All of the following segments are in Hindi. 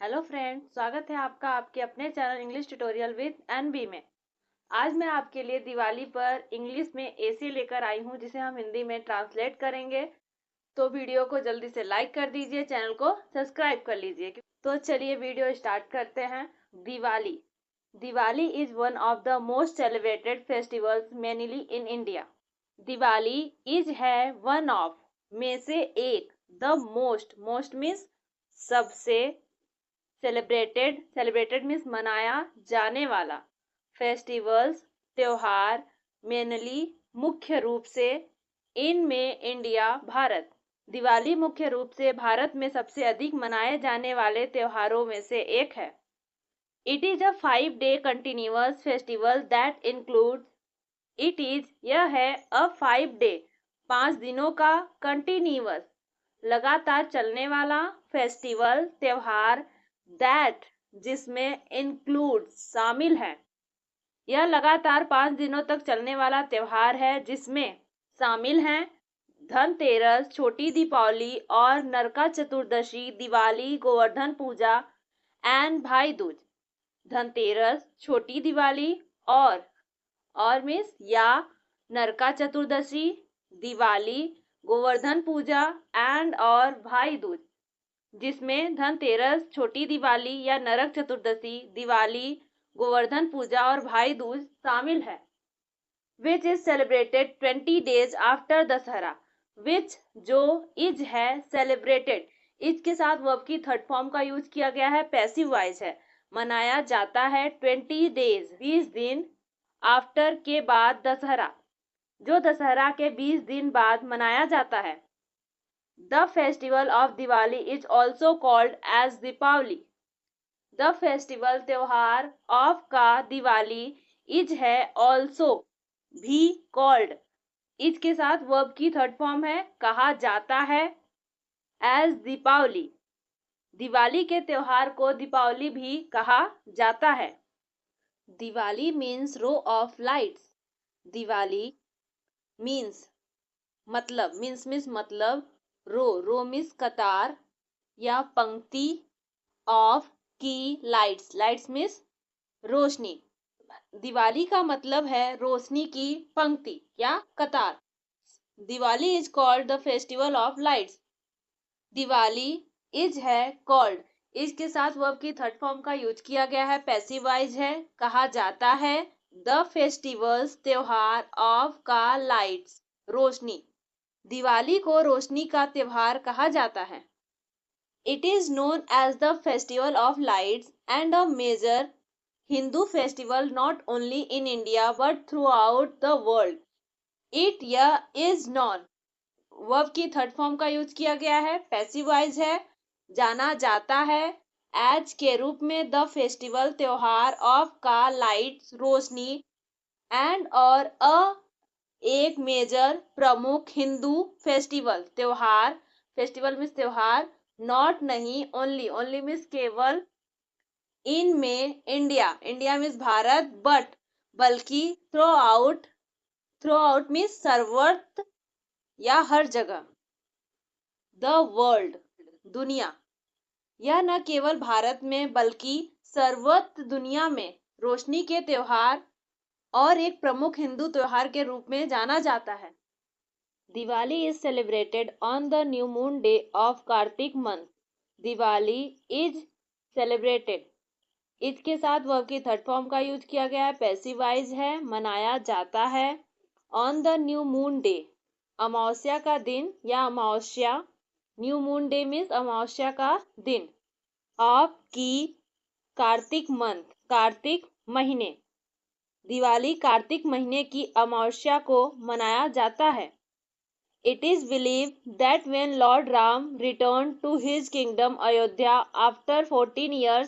हेलो फ्रेंड, स्वागत है आपका आपके अपने channel English tutorial with NB में। आज मैं आपके लिए दिवाली पर इंग्लिश में ऐसे लेकर आई हूँ जिसे हम हिंदी में ट्रांसलेट करेंगे। तो वीडियो को जल्दी से लाइक कर दीजिए, चैनल को सब्सक्राइब कर लीजिए। तो चलिए वीडियो स्टार्ट करते हैं। Diwali Diwali is one of the most celebrated festivals mainly in India. Diwali is है वन ऑफ में से एक, द मोस्ट मीन्स सबसे, सेलिब्रेटेड मीन्स मनाया जाने वाला, फेस्टिवल्स त्योहार, मेनली मुख्य रूप से, में इंडिया भारत। दिवाली मुख्य रूप से भारत में सबसे अधिक मनाए जाने वाले त्योहारों में से एक है। It is a 5 day continuous festival that include यह है अ 5 day 5 दिनों का कंटिन्यूअस लगातार चलने वाला फेस्टिवल त्योहार दैट जिसमें इंक्लूड शामिल है। यह लगातार 5 दिनों तक चलने वाला त्योहार है जिसमें शामिल हैं धनतेरस, छोटी दीपावली और नरका चतुर्दशी, दिवाली, गोवर्धन पूजा एंड भाई दूज। धनतेरस, छोटी दिवाली और मीन्स या नरका चतुर्दशी, दिवाली, गोवर्धन पूजा एंड और भाई दूज, जिसमें धनतेरस, छोटी दिवाली या नरक चतुर्दशी, दिवाली, गोवर्धन पूजा और भाई दूज शामिल है। Which is celebrated 20 days after Dussehra. Which जो इज है सेलिब्रेटेड, इज के साथ वर्ब की थर्ड फॉर्म का यूज किया गया है, पैसिव वॉइस है। मनाया जाता है 20 days 20 दिन, आफ्टर के बाद दशहरा, जो दशहरा के 20 दिन बाद मनाया जाता है। The festival of Diwali is also called as Deepavali. The festival त्योहार of का दिवाली is है also भी called, इज के साथ वर्ब की थर्ड फॉर्म है, कहा जाता है, as दीपावली। दिवाली के त्योहार को दीपावली भी कहा जाता है। Diwali means row of lights. Diwali means मतलब रो मीन्स कतार या पंक्ति, ऑफ की लाइट्स मीन्स रोशनी। दिवाली का मतलब है रोशनी की पंक्ति या कतार। Diwali is called the festival of lights. Diwali is है कॉल्ड, इसके साथ वर्ब की थर्ड फॉर्म का यूज किया गया है, पैसिव वॉइस है, कहा जाता है। द फेस्टिवल्स त्योहार ऑफ का लाइट्स रोशनी। दिवाली को रोशनी का त्योहार कहा जाता है। It is known as the festival of lights and a major Hindu festival not only in India but throughout the world. It या इज नॉन, वर्ब की थर्ड फॉर्म का यूज किया गया है, पैसिव वॉइस है, जाना जाता है, एज के रूप में, द फेस्टिवल त्योहार ऑफ का लाइट्स रोशनी, एंड और अ एक मेजर प्रमुख हिंदू फेस्टिवल त्योहार, फेस्टिवल मीन्स त्योहार, नॉट नहीं, ओनली मीन्स केवल, इन में इंडिया मीन्स भारत, बट बल्कि, थ्रो आउट मीन्स सर्वत्र या हर जगह, द वर्ल्ड दुनिया। यह न केवल भारत में बल्कि सर्वत्र दुनिया में रोशनी के त्योहार और एक प्रमुख हिंदू त्योहार के रूप में जाना जाता है। Diwali is celebrated on the new moon day of Kartik month. Diwali is celebrated, इसके साथ वर्ब की थर्ड फॉर्म का यूज किया गया है, पैसिव वॉइस है, मनाया जाता है। On the new moon day, अमावस्या का दिन या अमावस्या, न्यू मून डे मीन्स अमावस्या का दिन, ऑफ की कार्तिक मंथ कार्तिक महीने। दिवाली कार्तिक महीने की अमावस्या को मनाया जाता है। It is believed that when Lord Ram returned to his kingdom Ayodhya after 14 years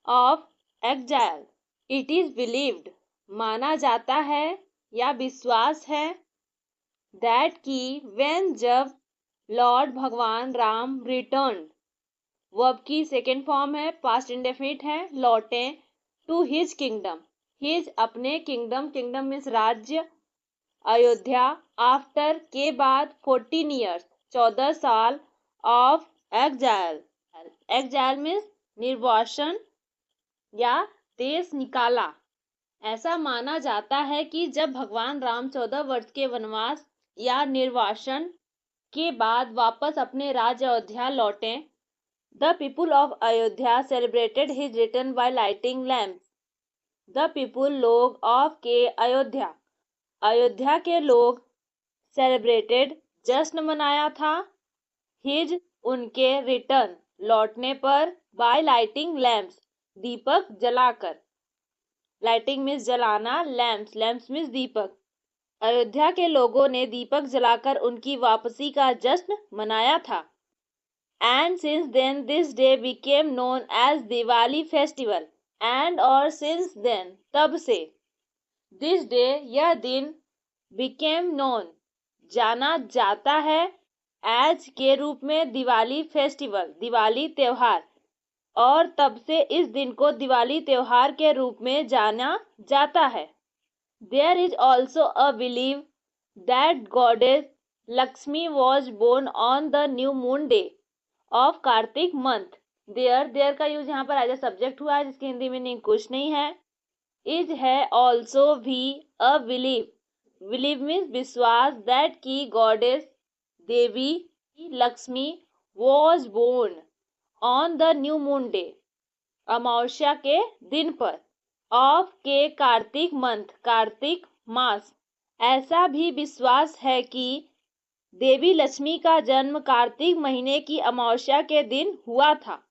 of exile, it is believed, माना जाता है या विश्वास है, that कि when जब लॉर्ड भगवान राम रिटर्न, वर्ब की सेकेंड फॉर्म है, पास्ट इंडेफिनिट है, लौटे, टू हिज किंगडम, हिज अपने किंगडम मीन्स राज्य, अयोध्या, आफ्टर के बाद, 14 years 14 साल, ऑफ एग्जाइल मीन्स निर्वासन या देश निकाला। ऐसा माना जाता है कि जब भगवान राम 14 वर्ष के वनवास या निर्वासन के बाद वापस अपने राज्य अयोध्या लौटे, the people of Ayodhya celebrated his return by lighting lamps. The people लोग ऑफ के अयोध्या, अयोध्या के लोग, सेलिब्रेटेड जश्न मनाया था, हिज उनके रिटर्न लौटने पर, बाय लाइटिंग लैम्प्स दीपक जलाकर। लाइटिंग मीन्स जलाना, लैम्प्स लैम्प्स मीन्स दीपक। अयोध्या के लोगों ने दीपक जलाकर उनकी वापसी का जश्न मनाया था। And since then this day became known as Diwali festival. And और सिंस देन तब से, दिस डे यह दिन, बिकेम नोन जाना जाता है, एज के रूप में, दिवाली फेस्टिवल दिवाली त्योहार, और तब से इस दिन को दिवाली त्योहार के रूप में जाना जाता है। There is also a belief that goddess Lakshmi was born on the new moon day of Kartik month. There का यूज यहाँ पर एज ए सब्जेक्ट हुआ है, जिसकी हिंदी मीनिंग कुछ नहीं है। इज है ऑल्सो भी अ बिलीव, बिलीव मीन्स विश्वास, दैट की गॉडेस देवी Lakshmi was born on the new moon day, Amavasya के दिन पर, ऑफ के कार्तिक मंथ कार्तिक मास। ऐसा भी विश्वास है कि देवी लक्ष्मी का जन्म कार्तिक महीने की अमावस्या के दिन हुआ था।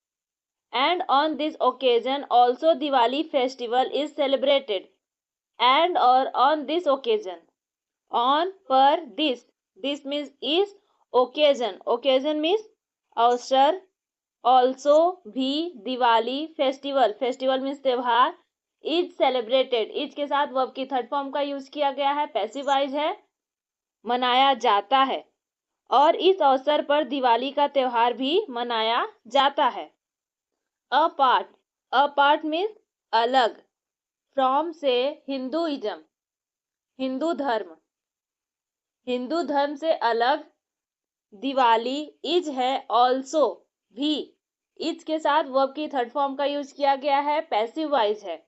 And on this occasion also Diwali festival is celebrated. And और ऑन दिस ओकेजन, ऑन पर, this means is, occasion occasion means अवसर, ऑल्सो भी, दिवाली फेस्टिवल फेस्टिवल मीन्स त्योहार, इज सेलिब्रेटेड, इज के साथ वर्ब की थर्ड फॉर्म का यूज किया गया है, पैसिव वॉइस है, मनाया जाता है। और इस अवसर पर दिवाली का त्योहार भी मनाया जाता है। अपार्ट, अपार्ट मीन्स अलग, फ्रॉम से, हिंदुइज्म हिंदू धर्म, हिंदू धर्म से अलग, दिवाली, इज है ऑल्सो भी, इज के साथ वर्ब की थर्ड फॉर्म का यूज किया गया है, पैसिव वॉइस है,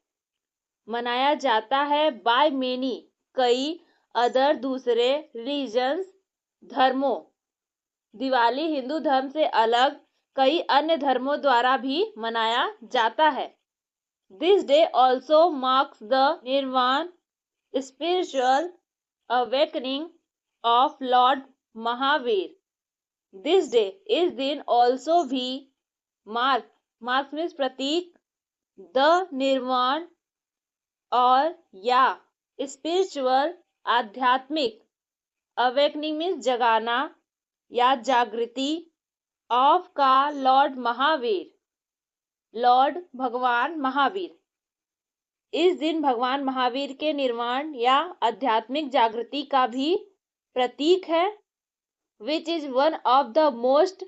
मनाया जाता है, बाय मेनी कई, अदर दूसरे, रिलीजन्स धर्मों, दिवाली हिंदू धर्म से अलग कई अन्य धर्मों द्वारा भी मनाया जाता है। This day also marks the nirvana, spiritual awakening of lord Mahavir. This day, इस दिन, ऑल्सो भी, मार्क, मार्क मीन्स प्रतीक, द निर्वाण और या, स्पिरिचुअल आध्यात्मिक, अवेकनिंग मीन्स जगाना या जागृति, ऑफ का लॉर्ड महावीर, लॉर्ड भगवान महावीर। इस दिन भगवान महावीर के निर्वाण या आध्यात्मिक जागृति का भी प्रतीक है। Which is one of the most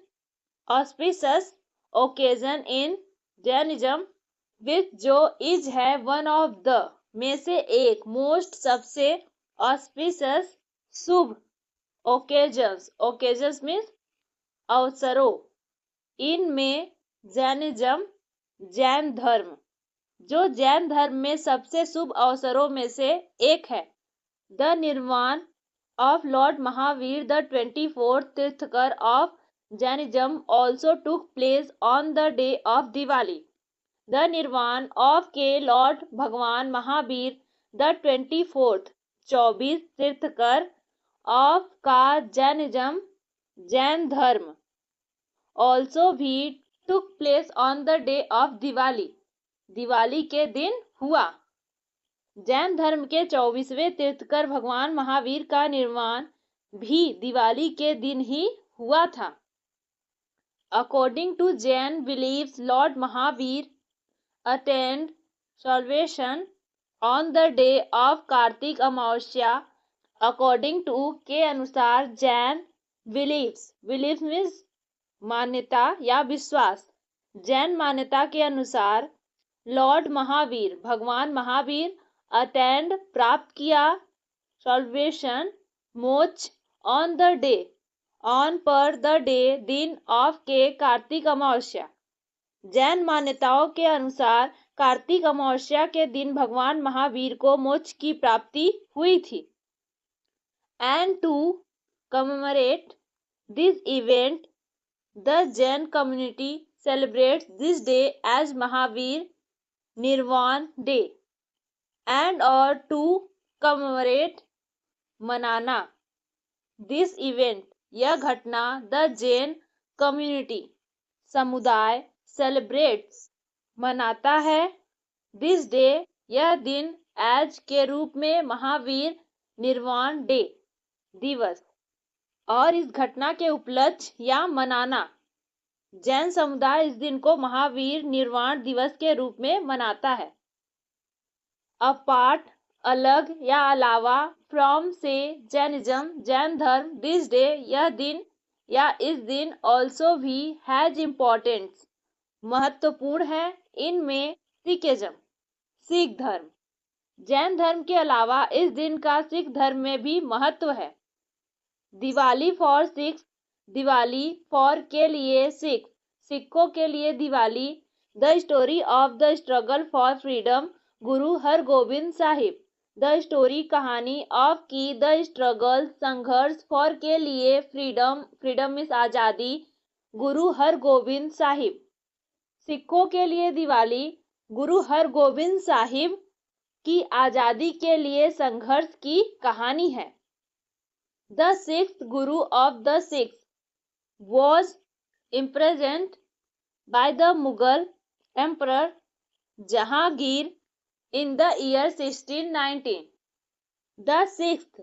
auspicious occasion in Jainism, which जो, इज है, वन ऑफ द में से एक, मोस्ट सबसे, ऑस्पिशियस शुभ, ओकेजन्स ओकेजन्स मीन्स अवसरों, इन में, जैनिज्म जैन धर्म, जो जैन धर्म में सबसे शुभ अवसरों में से एक है। The nirvana of lord Mahavir, the 24th Tirthankar of Jainism, also took place on the day of Diwali. The nirvana of के लॉर्ड भगवान Mahavir, the 24th 24 Tirthankar, of का जैनिज्म जैन धर्म, ऑल्सो भी, took place on the day of Diwali Diwali के दिन हुआ। जैन धर्म के 24वें तीर्थकर भगवान महावीर का निर्वाण भी दिवाली के दिन ही हुआ था। According to Jain believes, lord Mahavir attend salvation on the day of Kartik Amavasya. According to के अनुसार, जैन बिलीव्स, बिलीव्स मीन्स मान्यता या विश्वास, जैन मान्यता के अनुसार, लॉर्ड महावीर भगवान महावीर, अटेंड प्राप्त किया, सॉल्वेशन मोक्ष, ऑन द डे ऑन पर, द डे दिन, ऑफ के कार्तिक अमावस्या जैन मान्यताओं के अनुसार कार्तिक अमावस्या के दिन भगवान महावीर को मोक्ष की प्राप्ति हुई थी। And to commemorate this event the Jain community celebrates this day as Mahavir Nirvan Day and or to commemorate मनाना दिस इवेंट यह घटना द जैन कम्युनिटी समुदाय सेलिब्रेट्स मनाता है दिस डे यह दिन एज के रूप में महावीर निर्वाण डे दिवस और इस घटना के उपलक्ष्य या मनाना जैन समुदाय इस दिन को महावीर निर्वाण दिवस के रूप में मनाता है। अपार्ट अलग या अलावा फ्रॉम से जैनिज्म जैन धर्म दिस डे यह दिन या इस दिन ऑल्सो भी हैज इम्पोर्टेंस महत्वपूर्ण है इनमें सिखिज्म सिख धर्म जैन धर्म के अलावा इस दिन का सिख धर्म में भी महत्व है। दिवाली फॉर सिख दिवाली फॉर के लिए सिखों के लिए Diwali the story of the struggle for freedom Guru Hargobind Sahib the story कहानी ऑफ की द स्ट्रगल संघर्ष फॉर के लिए फ्रीडम मीन्स आज़ादी गुरु हरगोबिंद साहिब सिखों के लिए दिवाली गुरु हरगोबिंद साहिब की आज़ादी के लिए संघर्ष की कहानी है। The sixth Guru of the six was imprisoned by the Mughal Emperor Jahangir in the year 1619. The sixth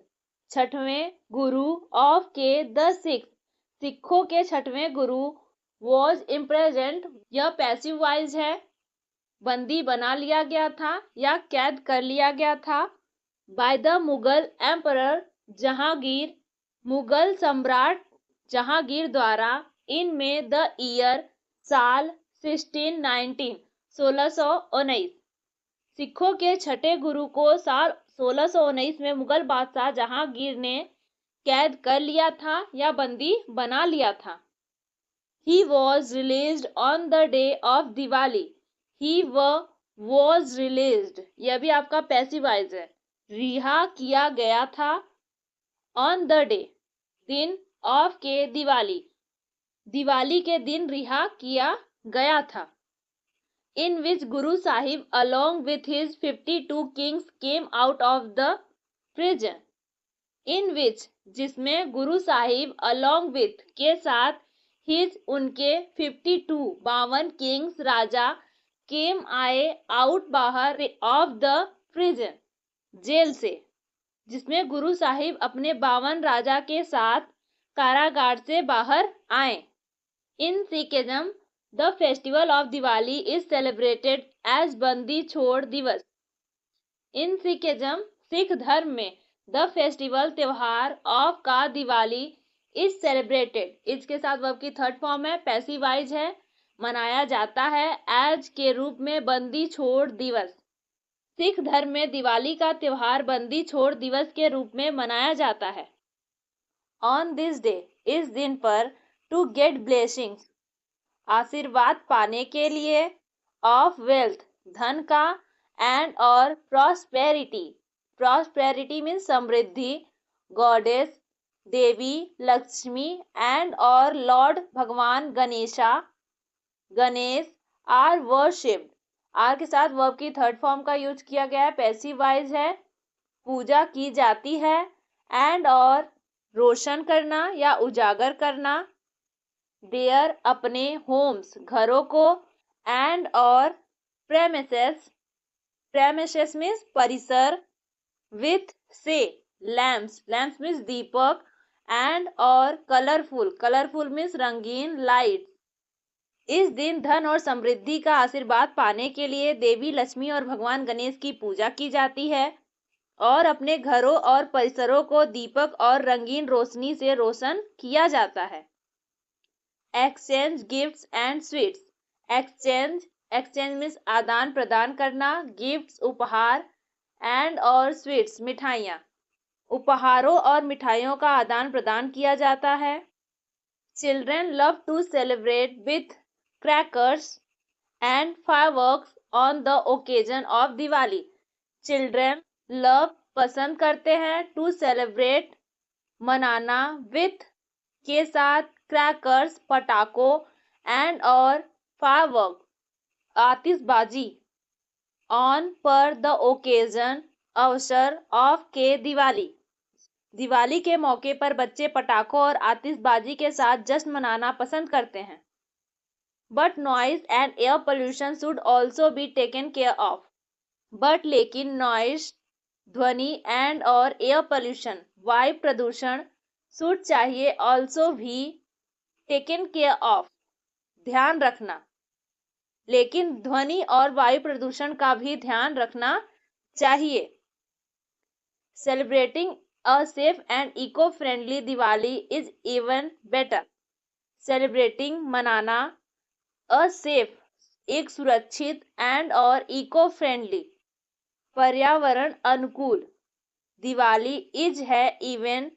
छठवें गुरु of के the sixth सिखों के छठवें गुरु was imprisoned यह पैसिव वॉइस है बंदी बना लिया गया था या कैद कर लिया गया था by the Mughal Emperor Jahangir Mughal सम्राट जहांगीर द्वारा इनमें द ईयर साल 1619 सिखों के छठे गुरु को साल 1619 में मुगल बादशाह जहांगीर ने कैद कर लिया था या बंदी बना लिया था। He was released on the day of Diwali He was released यह भी आपका पैसिव वॉइस है रिहा किया गया था on the day दिन ऑफ के दिवाली के दिन रिहा किया गया था। In which Guru Sahib along with his 52 kings came out of the prison in which जिसमें गुरु साहिब अलोंग विथ के साथ हिज उनके 52 किंग्स राजा केम आए आउट बाहर ऑफ द प्रिजन जेल से जिसमें गुरु साहिब अपने 52 राजा के साथ कारागार से बाहर आए। In Sikhism the festival of Diwali is celebrated as Bandi Chhor दिवस इन सिखिज्म सिख धर्म में द फेस्टिवल त्योहार ऑफ का दिवाली इज सेलिब्रेटेड इसके साथ वर्ब की थर्ड फॉर्म है पैसिव वॉइस है मनाया जाता है एज के रूप में बंदी छोड़ दिवस सिख धर्म में दिवाली का त्योहार बंदी छोड़ दिवस के रूप में मनाया जाता है। ऑन दिस डे इस दिन पर टू गेट ब्लेसिंग्स आशीर्वाद पाने के लिए ऑफ वेल्थ धन का एंड और प्रॉस्पेरिटी मीन्स समृद्धि गॉडेस देवी लक्ष्मी एंड और लॉर्ड भगवान गणेश आर वर्शिप्ड आर के साथ वर्ब की थर्ड फॉर्म का यूज किया गया है पैसिव वॉइस है पूजा की जाती है एंड और रोशन करना या उजागर करना देयर अपने होम्स घरों को एंड और प्रेमिसेस मीन्स परिसर विथ से लैम्प्स मीन्स दीपक एंड और कलरफुल मीन्स रंगीन लाइट इस दिन धन और समृद्धि का आशीर्वाद पाने के लिए देवी लक्ष्मी और भगवान गणेश की पूजा की जाती है और अपने घरों और परिसरों को दीपक और रंगीन रोशनी से रोशन किया जाता है। Exchange gifts and sweets exchange means आदान प्रदान करना गिफ्ट्स उपहार एंड और स्वीट्स मिठाइयाँ उपहारों और मिठाइयों का आदान प्रदान किया जाता है। Children love to celebrate with crackers and fireworks on the occasion of Diwali. Children love पसंद करते हैं to celebrate मनाना with के साथ क्रैकर्स पटाखों एंड और फायरवर्क आतिशबाजी ऑन पर द ओकेजन अवसर ऑफ के दिवाली। दिवाली के मौके पर बच्चे पटाखों और आतिशबाजी के साथ जश्न मनाना पसंद करते हैं। But noise and air pollution should also be taken care of. But लेकिन नॉइज ध्वनि एंड और एयर पोल्यूशन वायु प्रदूषण शुड चाहिए ऑल्सो भी टेकन केयर ऑफ ध्यान रखना, लेकिन ध्वनि और वायु प्रदूषण का भी ध्यान रखना चाहिए। Celebrating a safe and eco friendly Diwali is even better. Celebrating मनाना अ सेफ एक सुरक्षित एंड और इको फ्रेंडली पर्यावरण अनुकूल दिवाली इज है इवन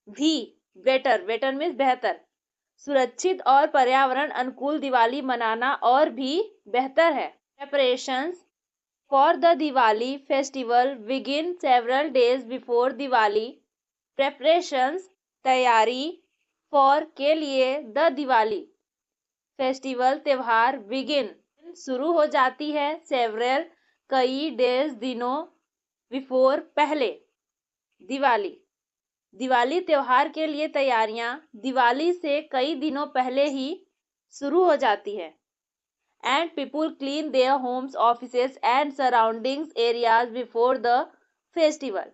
भी बेटर, बेटर मीन्स बेहतर, सुरक्षित और पर्यावरण अनुकूल दिवाली मनाना और भी बेहतर है। Preparations for the Diwali festival begin several days before Diwali. Preparations तैयारी फॉर के लिए द दिवाली फेस्टिवल त्योहार बिगिन शुरू हो जाती है, सेवरल कई डेज दिनों बिफोर पहले दिवाली। दिवाली त्योहार के लिए तैयारियां दिवाली से कई दिनों पहले ही शुरू हो जाती है। And people clean their homes offices and surroundings areas before the festival.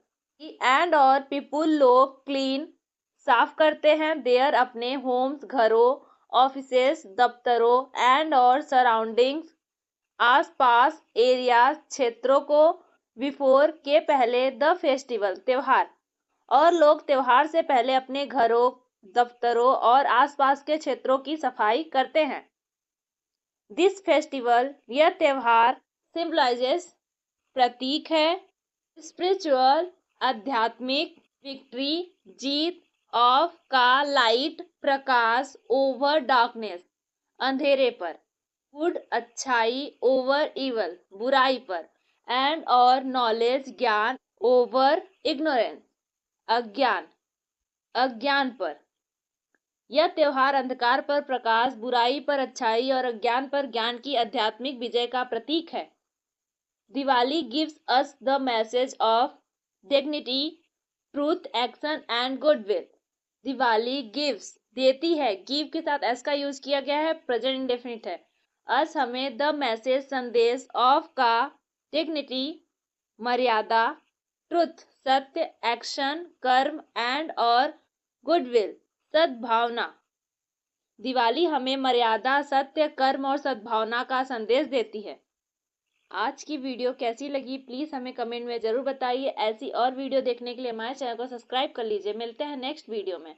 And और पीपुल लोग क्लीन साफ करते हैं देयर अपने होम्स घरों, ऑफिसेस दफ्तरों एंड और सराउंडिंग्स आसपास एरियाज क्षेत्रों को बिफोर के पहले द फेस्टिवल त्योहार। और लोग त्योहार से पहले अपने घरों, दफ्तरों और आसपास के क्षेत्रों की सफाई करते हैं। दिस फेस्टिवल यह त्योहार सिंबलाइजेस प्रतीक है स्पिरिचुअल आध्यात्मिक विक्ट्री जीत ऑफ का लाइट प्रकाश ओवर डार्कनेस अंधेरे पर, गुड अच्छाई ओवर इवल बुराई पर, एंड और नॉलेज ज्ञान ओवर इग्नोरेंस अज्ञान पर। यह त्योहार अंधकार पर प्रकाश, बुराई पर अच्छाई और अज्ञान पर ज्ञान की आध्यात्मिक विजय का प्रतीक है। Diwali gives us the message of dignity truth action and goodwill. Diwali gives देती है, गिव के साथ एस का यूज किया गया है, प्रेजेंट इंडेफिनिट है। अस हमें द मैसेज संदेश ऑफ का डिग्निटी मर्यादा, ट्रुथ सत्य, एक्शन कर्म एंड और गुडविल सद्भावना। दिवाली हमें मर्यादा, सत्य, कर्म और सद्भावना का संदेश देती है। आज की वीडियो कैसी लगी प्लीज हमें कमेंट में जरूर बताइए। ऐसी और वीडियो देखने के लिए हमारे चैनल को सब्सक्राइब कर लीजिए। मिलते हैं नेक्स्ट वीडियो में।